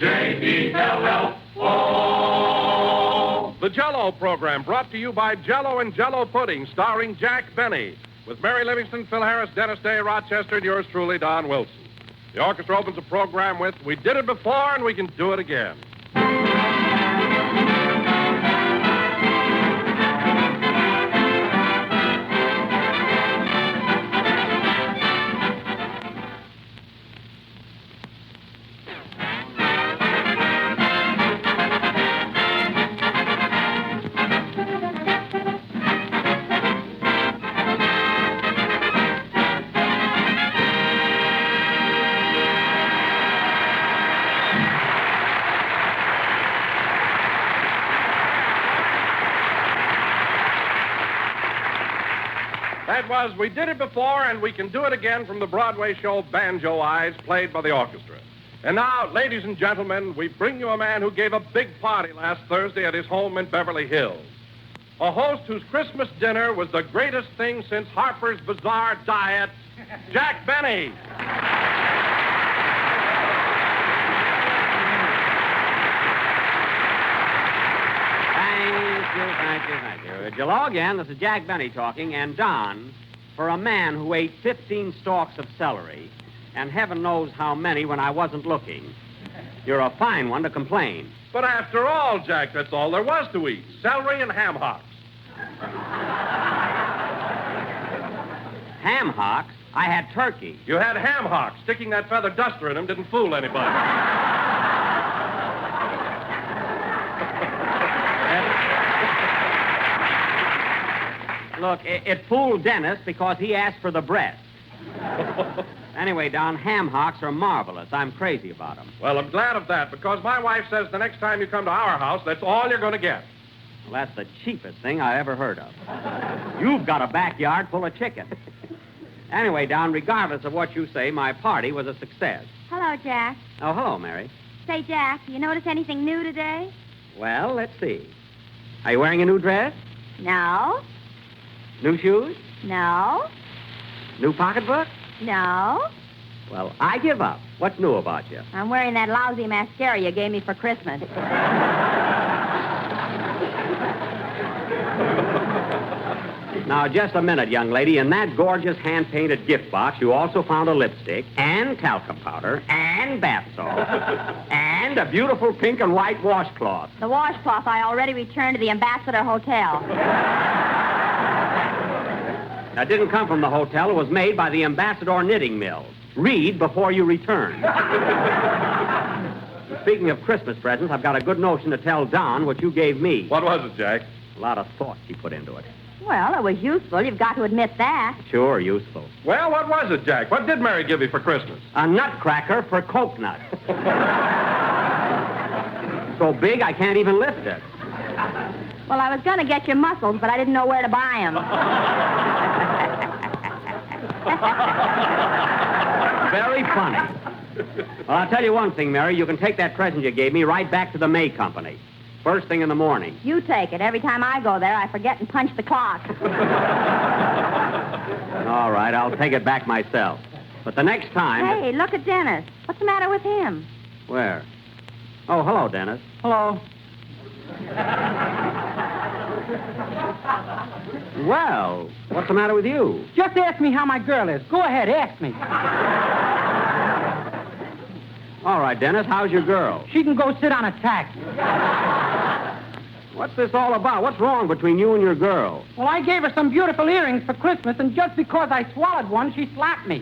J-E-L-L-O. The Jell-O program brought to you by Jell-O and Jell-O Pudding, starring Jack Benny, with Mary Livingston, Phil Harris, Dennis Day, Rochester, and yours truly, Don Wilson. The orchestra opens the program with, "We did it before and we can do it again." That was "We Did It Before and We Can Do It Again" from the Broadway show Banjo Eyes, played by the orchestra. And now, ladies and gentlemen, we bring you a man who gave a big party last Thursday at his home in Beverly Hills. A host whose Christmas dinner was the greatest thing since Harper's Bazaar diet, Jack Benny. Thank you. Hello again. This is Jack Benny talking. And Don, for a man who ate 15 stalks of celery, and heaven knows how many when I wasn't looking, you're a fine one to complain. But after all, Jack, that's all there was to eat. Celery and ham hocks. Ham hocks? I had turkey. You had ham hocks. Sticking that feather duster in them didn't fool anybody. Look, it fooled Dennis because he asked for the breast. Anyway, Don, ham hocks are marvelous. I'm crazy about them. Well, I'm glad of that, because my wife says the next time you come to our house, that's all you're going to get. Well, that's the cheapest thing I ever heard of. You've got a backyard full of chicken. Anyway, Don, regardless of what you say, my party was a success. Hello, Jack. Oh, hello, Mary. Say, Jack, you notice anything new today? Well, let's see. Are you wearing a new dress? No. New shoes? No. New pocketbook? No. Well, I give up. What's new about you? I'm wearing that lousy mascara you gave me for Christmas. Now, just a minute, young lady. In that gorgeous hand-painted gift box, you also found a lipstick and talcum powder and bath salt and a beautiful pink and white washcloth. The washcloth I already returned to the Ambassador Hotel. That didn't come from the hotel. It was made by the Ambassador Knitting Mill. Read before you return. Speaking of Christmas presents, I've got a good notion to tell Don what you gave me. What was it, Jack? A lot of thought she put into it. Well, it was useful. You've got to admit that. Sure, useful. Well, what was it, Jack? What did Mary give you for Christmas? A nutcracker for coconut. So big I can't even lift it. Well, I was going to get you mussels, but I didn't know where to buy them. Very funny. Well, I'll tell you one thing, Mary. You can take that present you gave me right back to the May Company. First thing in the morning. You take it. Every time I go there, I forget and punch the clock. All right, I'll take it back myself. But the next time... Hey, look at Dennis. What's the matter with him? Where? Oh, hello, Dennis. Hello. Well, what's the matter with you? Just ask me how my girl is. Go ahead, ask me. All right, Dennis, how's your girl? She can go sit on a tack. What's this all about? What's wrong between you and your girl? Well, I gave her some beautiful earrings for Christmas, and just because I swallowed one, she slapped me.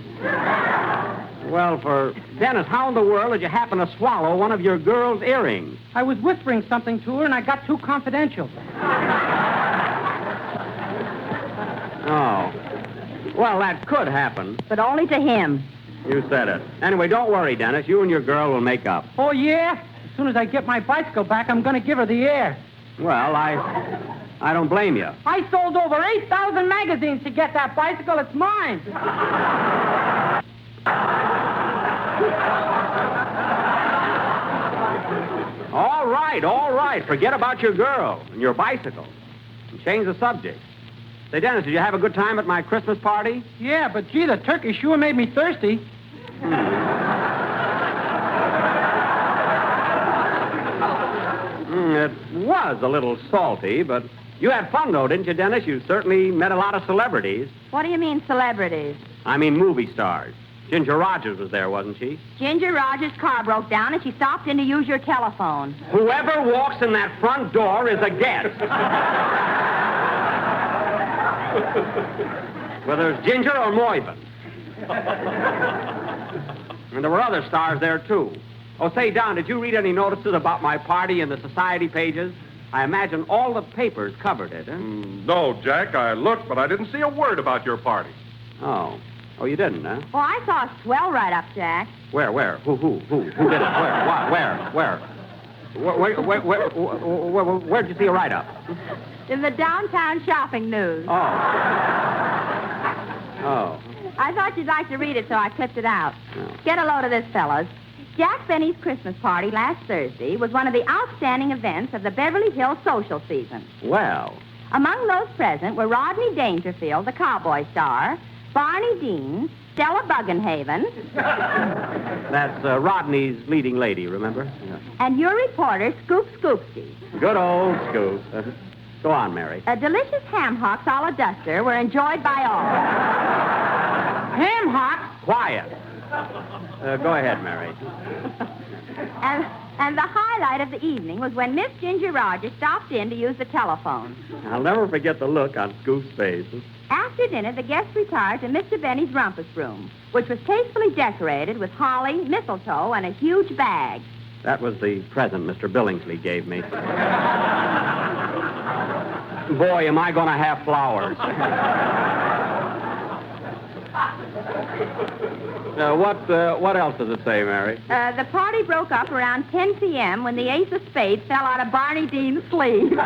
Well, for... Dennis, how in the world did you happen to swallow one of your girl's earrings? I was whispering something to her, and I got too confidential. Oh. Well, that could happen. But only to him. You said it. Anyway, don't worry, Dennis. You and your girl will make up. Oh, yeah? As soon as I get my bicycle back, I'm going to give her the air. Well, I don't blame you. I sold over 8,000 magazines to get that bicycle. It's mine. All right. Forget about your girl and your bicycle. And change the subject. Say, Dennis, did you have a good time at my Christmas party? Yeah, but gee, the turkey sure made me thirsty. It was a little salty, but you had fun, though, didn't you, Dennis? You certainly met a lot of celebrities. What do you mean, celebrities? I mean, movie stars. Ginger Rogers was there, wasn't she? Ginger Rogers' car broke down and she stopped in to use your telephone. Whoever walks in that front door is a guest. Whether it's Ginger or Moyven. And there were other stars there, too. Oh, say, Don, did you read any notices about my party in the society pages? I imagine all the papers covered it, huh? No, Jack, I looked, but I didn't see a word about your party. Oh. Oh, you didn't, huh? Well, I saw a swell write-up, Jack. Where? Who did it? Where? What? Where? Where'd you see a write-up? In the downtown shopping news. Oh. I thought you'd like to read it, so I clipped it out. Oh. Get a load of this, fellas. Jack Benny's Christmas party last Thursday was one of the outstanding events of the Beverly Hills social season. Well. Among those present were Rodney Dangerfield, the cowboy star, Barney Dean, Stella Buggenhaven. That's Rodney's leading lady, remember? Yeah. And your reporter, Scoop Scoopsky. Good old Scoop. Go on, Mary. A delicious ham hocks a la duster were enjoyed by all. Ham hocks? Quiet. Go ahead, Mary. And the highlight of the evening was when Miss Ginger Rogers stopped in to use the telephone. I'll never forget the look on Scoop's face. After dinner, the guests retired to Mr. Benny's rumpus room, which was tastefully decorated with holly, mistletoe, and a huge bag. That was the present Mr. Billingsley gave me. Boy, am I going to have flowers. What else does it say, Mary? The party broke up around 10 p.m. when the ace of spades fell out of Barney Dean's sleeve.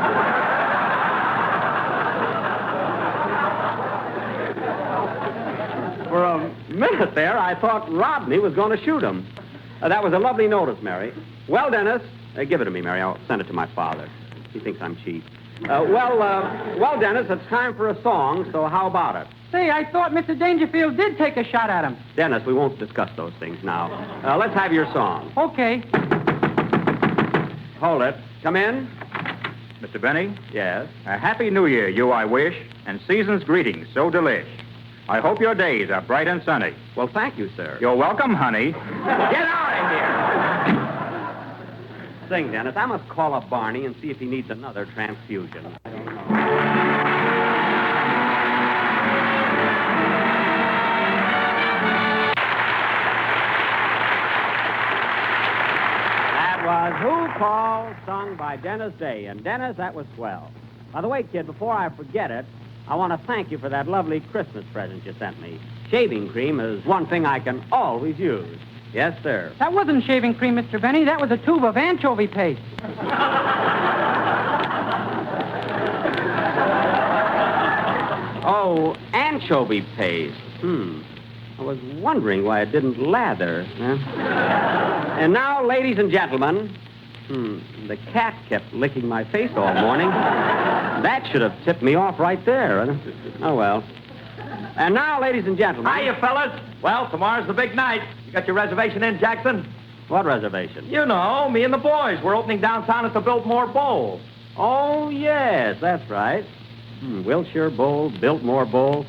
For a minute there, I thought Rodney was going to shoot him. That was a lovely notice, Mary. Well, Dennis, give it to me, Mary. I'll send it to my father. He thinks I'm cheap. Well, Dennis, it's time for a song, so how about it? Say, I thought Mr. Dangerfield did take a shot at him. Dennis, we won't discuss those things now. Let's have your song. Okay. Hold it. Come in. Mr. Benny, Yes. a happy new year you I wish, and season's greetings so delish. I hope your days are bright and sunny. Well, thank you, sir. You're welcome, honey. Get out of here! Sing, Dennis. I must call up Barney and see if he needs another transfusion. That was Who Calls, sung by Dennis Day. And, Dennis, that was swell. By the way, kid, before I forget it, I want to thank you for that lovely Christmas present you sent me. Shaving cream is one thing I can always use. Yes, sir. That wasn't shaving cream, Mr. Benny. That was a tube of anchovy paste. Oh, anchovy paste. I was wondering why it didn't lather. Huh? And now, ladies and gentlemen, the cat kept licking my face all morning. That should have tipped me off right there. Oh, well. And now, ladies and gentlemen. Hiya, fellas. Well, tomorrow's the big night. You got your reservation in, Jackson? What reservation? You know, me and the boys. We're opening downtown at the Biltmore Bowl. Oh, yes, that's right. Wilshire Bowl, Biltmore Bowl.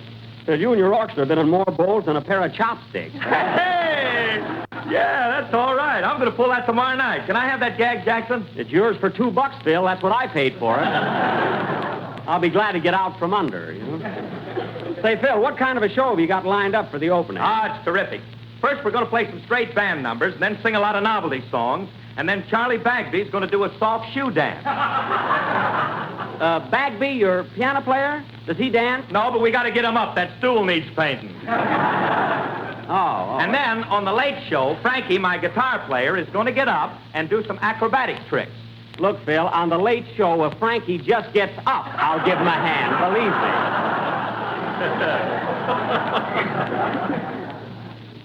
You and your orchestra have been in more bowls than a pair of chopsticks. Hey! Yeah, that's all right. I'm going to pull that tomorrow night. Can I have that gag, Jackson? It's yours for $2, Phil. That's what I paid for it. I'll be glad to get out from under, you know. Say, Phil, what kind of a show have you got lined up for the opening? Ah, it's terrific. First, we're going to play some straight band numbers, and then sing a lot of novelty songs, and then Charlie Bagby's going to do a soft shoe dance. Bagby, your piano player? Does he dance? No, but we got to get him up. That stool needs painting. Oh. And then, on the late show, Frankie, my guitar player, is going to get up and do some acrobatic tricks. Look, Phil, on the late show, if Frankie just gets up, I'll give him a hand, believe me.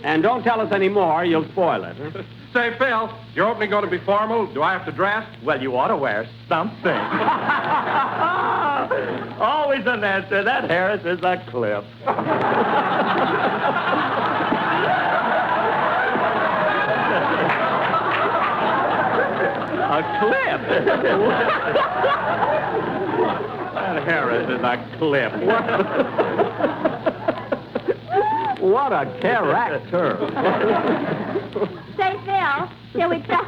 And don't tell us any more, you'll spoil it. Huh? Say, Phil, your opening going to be formal? Do I have to dress? Well, you ought to wear something. Always an answer. That Harris is a clip. a clip. That Harris is a clip. What a character. Say, Phil, shall we tell...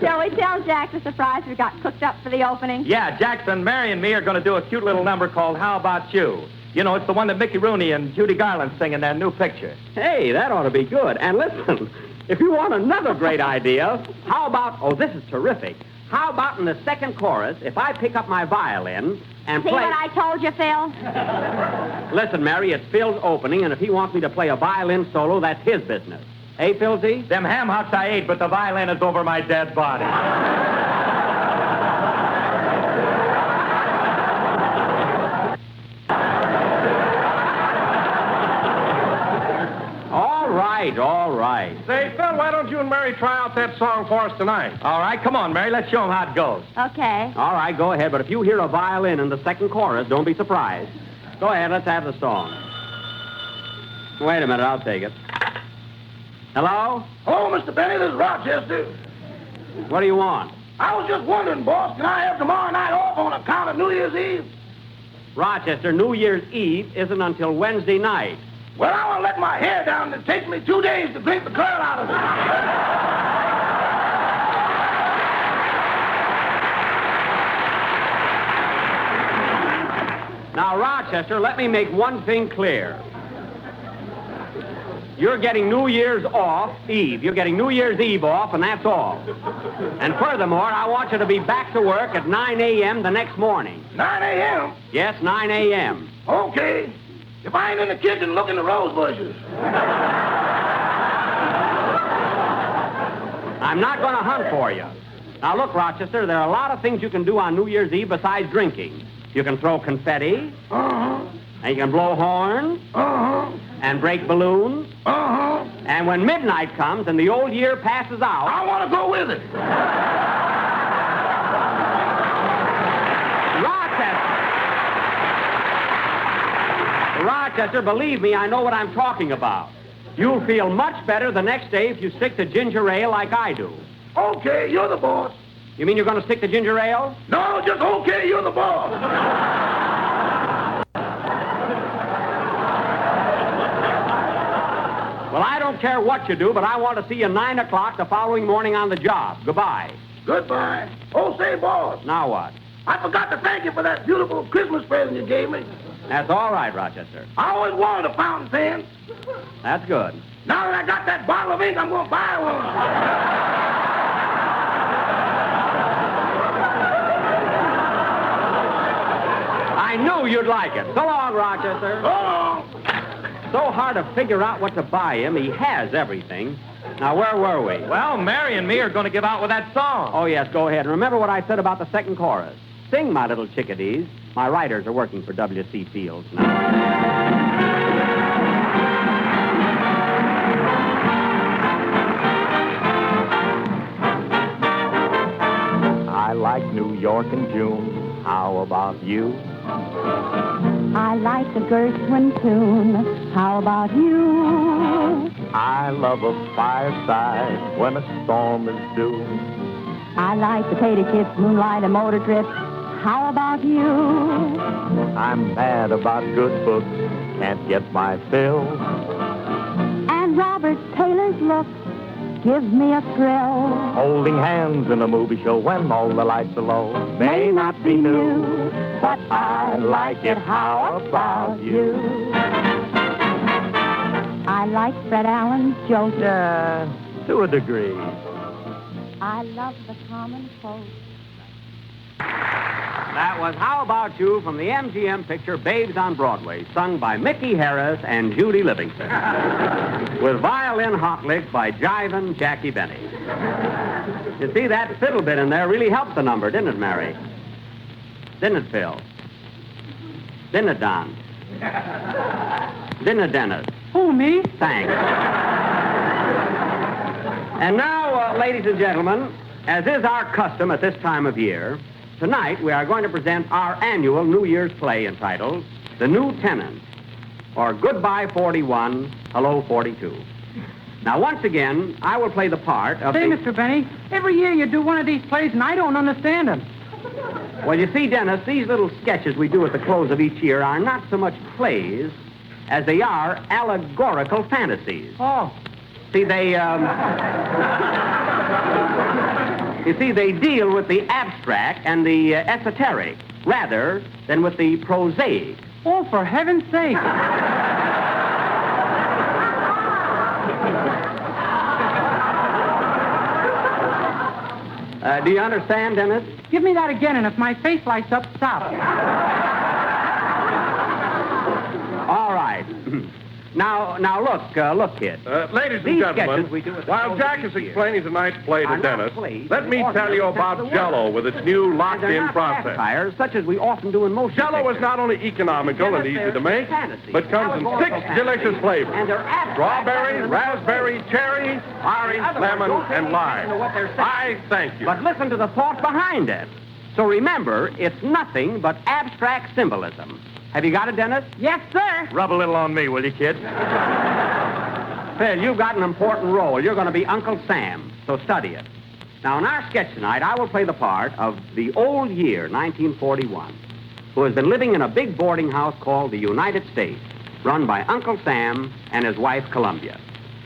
Shall we tell Jack the surprise we got cooked up for the opening? Yeah, Jackson, Mary, and me are going to do a cute little number called How About You? You know, it's the one that Mickey Rooney and Judy Garland sing in their new picture. Hey, that ought to be good. And listen, if you want another great idea, how about... Oh, this is terrific. How about in the second chorus, if I pick up my violin and See play... what I told you, Phil? Listen, Mary, it's Phil's opening, and if he wants me to play a violin solo, that's his business. Hey, Philzy? Them ham hocks I ate, but the violin is over my dead body. All right. Say, Phil, why don't you and Mary try out that song for us tonight? All right, come on, Mary. Let's show them how it goes. Okay. All right, go ahead, but if you hear a violin in the second chorus, don't be surprised. Go ahead, let's have the song. Wait a minute, I'll take it. Hello? Hello, Mr. Benny. This is Rochester. What do you want? I was just wondering, boss, can I have tomorrow night off on account of New Year's Eve? Rochester, New Year's Eve isn't until Wednesday night. Well, I want to let my hair down, and it takes me 2 days to drink the curl out of it. Now, Rochester, let me make one thing clear. You're getting New Year's Eve. You're getting New Year's Eve off, and that's all. And furthermore, I want you to be back to work at 9 a.m. the next morning. 9 a.m.? Yes, 9 a.m. Okay. If I ain't in the kitchen looking the rose bushes. I'm not going to hunt for you. Now, look, Rochester, there are a lot of things you can do on New Year's Eve besides drinking. You can throw confetti. Uh-huh. And you can blow horns. Uh-huh. And break balloons. Uh-huh. And when midnight comes and the old year passes out... I want to go with it. Rochester, believe me, I know what I'm talking about. You'll feel much better the next day if you stick to ginger ale like I do. Okay, you're the boss. You mean you're going to stick to ginger ale? No, just okay, you're the boss. Well, I don't care what you do, but I want to see you 9 o'clock the following morning on the job. Goodbye. Goodbye. Oh, say, boss. Now what? I forgot to thank you for that beautiful Christmas present you gave me. That's all right, Rochester. I always wanted a fountain pen. That's good. Now that I got that bottle of ink, I'm going to buy one. I knew you'd like it. So long, Rochester. So long. So hard to figure out what to buy him. He has everything. Now, where were we? Well, Mary and me are going to give out with that song. Oh, yes, go ahead. And remember what I said about the second chorus. Sing, my little chickadees. My writers are working for W.C. Fields now. I like New York in June. How about you? I like the Gershwin tune. How about you? I love a fireside when a storm is due. I like potato chips, moonlight, and motor trips. How about you? I'm mad about good books, can't get my fill. And Robert Taylor's look gives me a thrill. Holding hands in a movie show when all the lights are low May not be new, but I like it. How about you? I like Fred Allen's jokes. Yeah, to a degree. I love the common folk. That was How About You from the MGM picture Babes on Broadway, sung by Mickey Harris and Judy Livingston. With violin hot lick by Jivin' Jackie Benny. You see, that fiddle bit in there really helped the number, didn't it, Mary? Didn't it, Phil? Didn't it, Don? Didn't it, Dennis? Who, me? Thanks. And now, ladies and gentlemen, as is our custom at this time of year, tonight we are going to present our annual New Year's play entitled The New Tenant, or Goodbye 41, Hello 42. Now, once again, I will play the part of Say, the... Mr. Benny, every year you do one of these plays, and I don't understand them. Well, you see, Dennis, these little sketches we do at the close of each year are not so much plays as they are allegorical fantasies. Oh. See, they, You see, they deal with the abstract and the esoteric rather than with the prosaic. Oh, for heaven's sake. Do you understand, Dennis? Give me that again, and if my face lights up, stop. All right. Now, look, kid. Ladies and These gentlemen, sketches we do at the while close Jack of is each year explaining tonight's play to are not Dennis, plays let in me ordinary tell you sense of about the word. Jell-O with its new And they're locked-in not process. satires, such as we often do in motion Jell-O is pictures. not only economical and easy to make, Fantasy, but comes in allegorical 6 fantasy, delicious flavors. And they're abstract Strawberry, rather than raspberry, cherry, orange, other words, lemon, don't pay and any lime. attention to what they're saying. I thank you. But listen to the thought behind it. So remember, it's nothing but abstract symbolism. Have you got it, Dennis? Yes, sir. Rub a little on me, will you, kid? Phil, you've got an important role. You're going to be Uncle Sam, so study it. Now, in our sketch tonight, I will play the part of the old year, 1941, who has been living in a big boarding house called the United States, run by Uncle Sam and his wife, Columbia.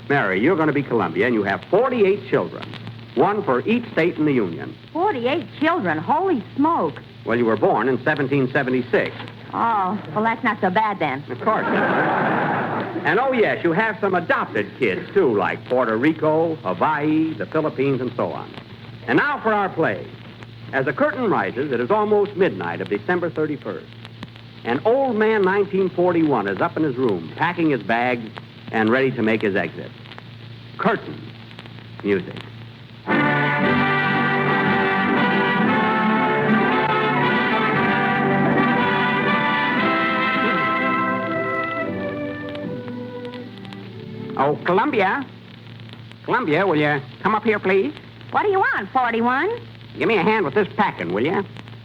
Mary, you're going to be Columbia, and you have 48 children, one for each state in the Union. 48 children. Holy smoke. Well, you were born in 1776. Oh, well, that's not so bad then. Of course. And oh, yes, you have some adopted kids, too, like Puerto Rico, Hawaii, the Philippines, and so on. And now for our play. As the curtain rises, it is almost midnight of December 31st. And old man 1941 is up in his room, packing his bags and ready to make his exit. Curtain. Music. Oh, Columbia. Columbia, will you come up here, please? What do you want, 41? Give me a hand with this packing, will you?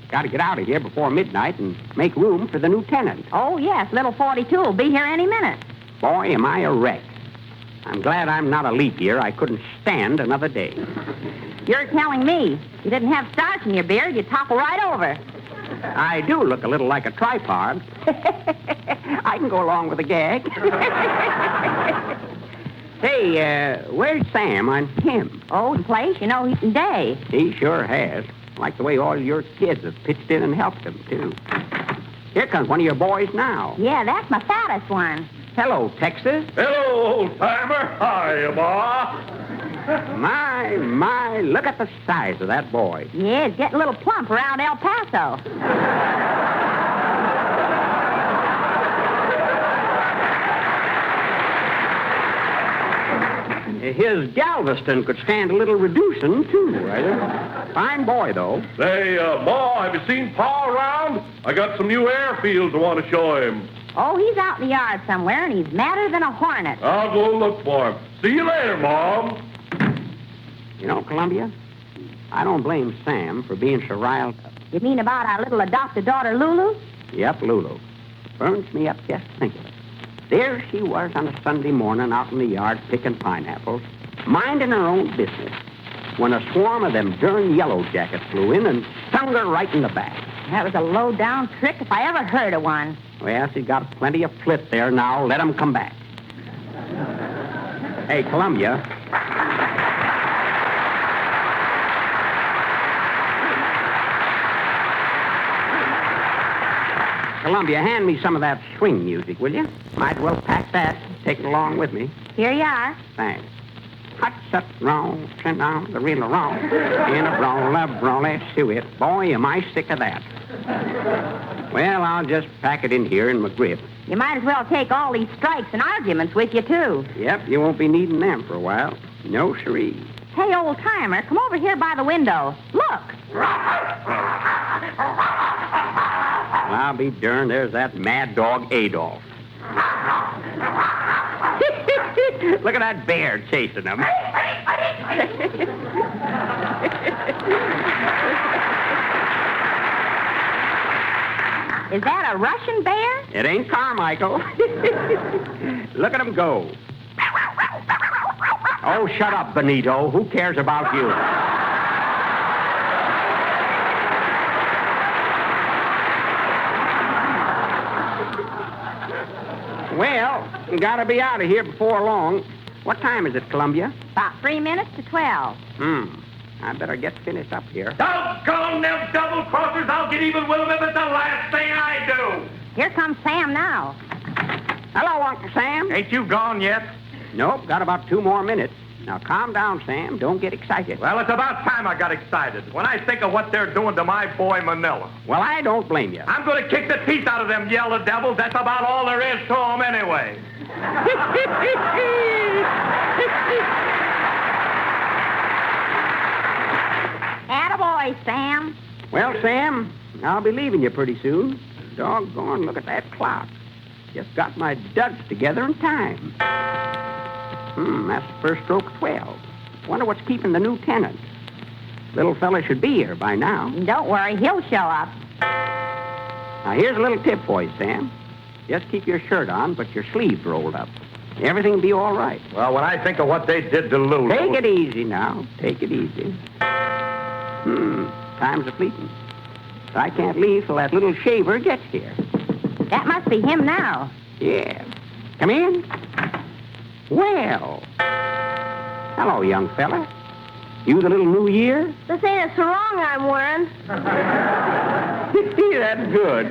Got to get out of here before midnight and make room for the new tenant. Oh, yes, little 42 will be here any minute. Boy, am I a wreck. I'm glad I'm not a leap year. I couldn't stand another day. You're telling me. If you didn't have starch in your beard, you'd topple right over. I do look a little like a tripod. I can go along with the gag. Hey, where's Sam on him? Old place, you know, heat and day. He sure has. Like the way all your kids have pitched in and helped him, too. Here comes one of your boys now. Yeah, that's my fattest one. Hello, Texas. Hello, old-timer. Hiya, Ma. My, look at the size of that boy. Yeah, it's getting a little plump around El Paso. His Galveston could stand a little reducing, too, rather. Fine boy, though. Say, Ma, have you seen Pa around? I got some new airfields I want to show him. Oh, he's out in the yard somewhere, and he's madder than a hornet. I'll go look for him. See you later, Mom. You know, Columbia, I don't blame Sam for being so riled up. You mean about our little adopted daughter, Lulu? Yep, Lulu. Burns me up just thinking of it. There she was on a Sunday morning out in the yard picking pineapples, minding her own business, when a swarm of them darn yellow jackets flew in and stung her right in the back. That was a low-down trick if I ever heard of one. Well, she's got plenty of flit there now. Let 'em come back. Hey, Columbia. Columbia, hand me some of that swing music, will you? Might as well pack that. Take it along with me. Here you are. Thanks. Hot shut wrong, turn down the real wrong. In a brawler, do it. Boy, am I sick of that. Well, I'll just pack it in here in my grip. You might as well take all these strikes and arguments with you, too. Yep, you won't be needing them for a while. No, siree. Hey, old-timer, come over here by the window. Look. I'll be darned, there's that mad dog Adolf. Look at that bear chasing him. Is that a Russian bear? It ain't Carmichael. Look at him go. Oh, shut up, Benito. Who cares about you? Well, you gotta be out of here before long. What time is it, Columbia? About 3 minutes to 12. I better get finished up here. Doggone them double-crossers. I'll get even with them if it's the last thing I do. Here comes Sam now. Hello, Uncle Sam. Ain't you gone yet? Nope, got about 2 more minutes. Now, calm down, Sam. Don't get excited. Well, it's about time I got excited. When I think of what they're doing to my boy Manila. Well, I don't blame you. I'm going to kick the teeth out of them yellow devils. That's about all there is to them anyway. Attaboy, Sam. Well, Sam, I'll be leaving you pretty soon. Doggone, look at that clock. Just got my duds together in time. That's the first stroke of 12. Wonder what's keeping the new tenant. Little fella should be here by now. Don't worry, he'll show up. Now, here's a little tip for you, Sam. Just keep your shirt on, but your sleeves rolled up. Everything will be all right. Well, when I think of what they did to Lulu... Take it easy now. Take it easy. Time's a-fleeting. I can't leave till that little shaver gets here. That must be him now. Yeah. Come in. Well. Hello, young fella. You the little New Year? This ain't a sarong I'm wearing. That's good.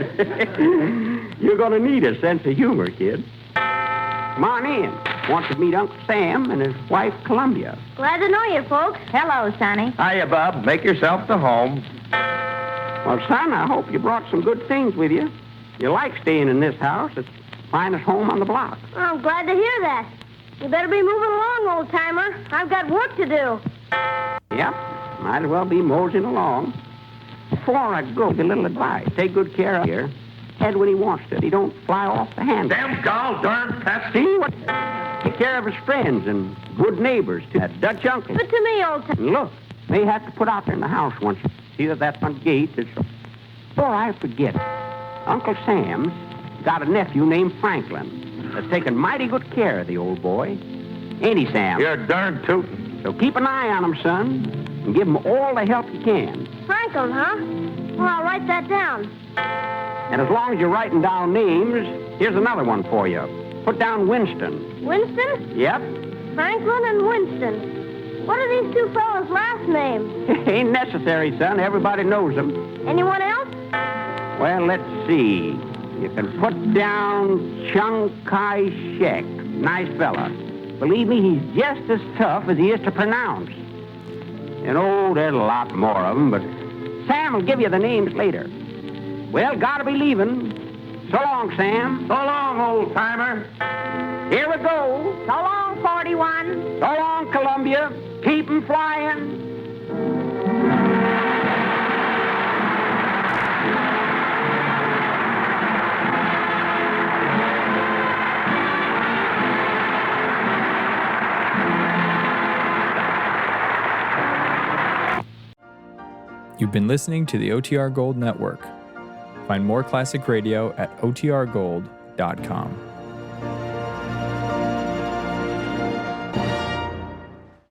You're going to need a sense of humor, kid. Come on in. Want to meet Uncle Sam and his wife, Columbia. Glad to know you, folks. Hello, Sonny. Hiya, Bob. Make yourself to home. Well, son, I hope you brought some good things with you. You like staying in this house. It's the finest home on the block. I'm glad to hear that. You better be moving along, old-timer. I've got work to do. Yep. Might as well be moseying along. Before I go, give a little advice. Take good care of here. Head when he wants to. He don't fly off the handle. Damn gall darn pest. See what? Take care of his friends and good neighbors to that Dutch uncle. Good to me, old-timer. And look, they have to put out there in the house once. See that front gate is... Before I forget, Uncle Sam's got a nephew named Franklin that's taken mighty good care of the old boy. Ain't he, Sam? You're darn tootin'. So keep an eye on him, son, and give him all the help you can. Franklin, huh? Well, I'll write that down. And as long as you're writing down names, here's another one for you. Put down Winston. Winston? Yep. Franklin and Winston. What are these two fellas' last names? Ain't necessary, son. Everybody knows them. Anyone else? Well, let's see. You can put down Chiang Kai-shek. Nice fella. Believe me, he's just as tough as he is to pronounce. And, there's a lot more of them, but Sam will give you the names later. Well, gotta be leaving. So long, Sam. So long, old-timer. Here we go. So long, 41. So long, Columbia. Keep 'em flying. You've been listening to the OTR Gold Network. Find more classic radio at otrgold.com.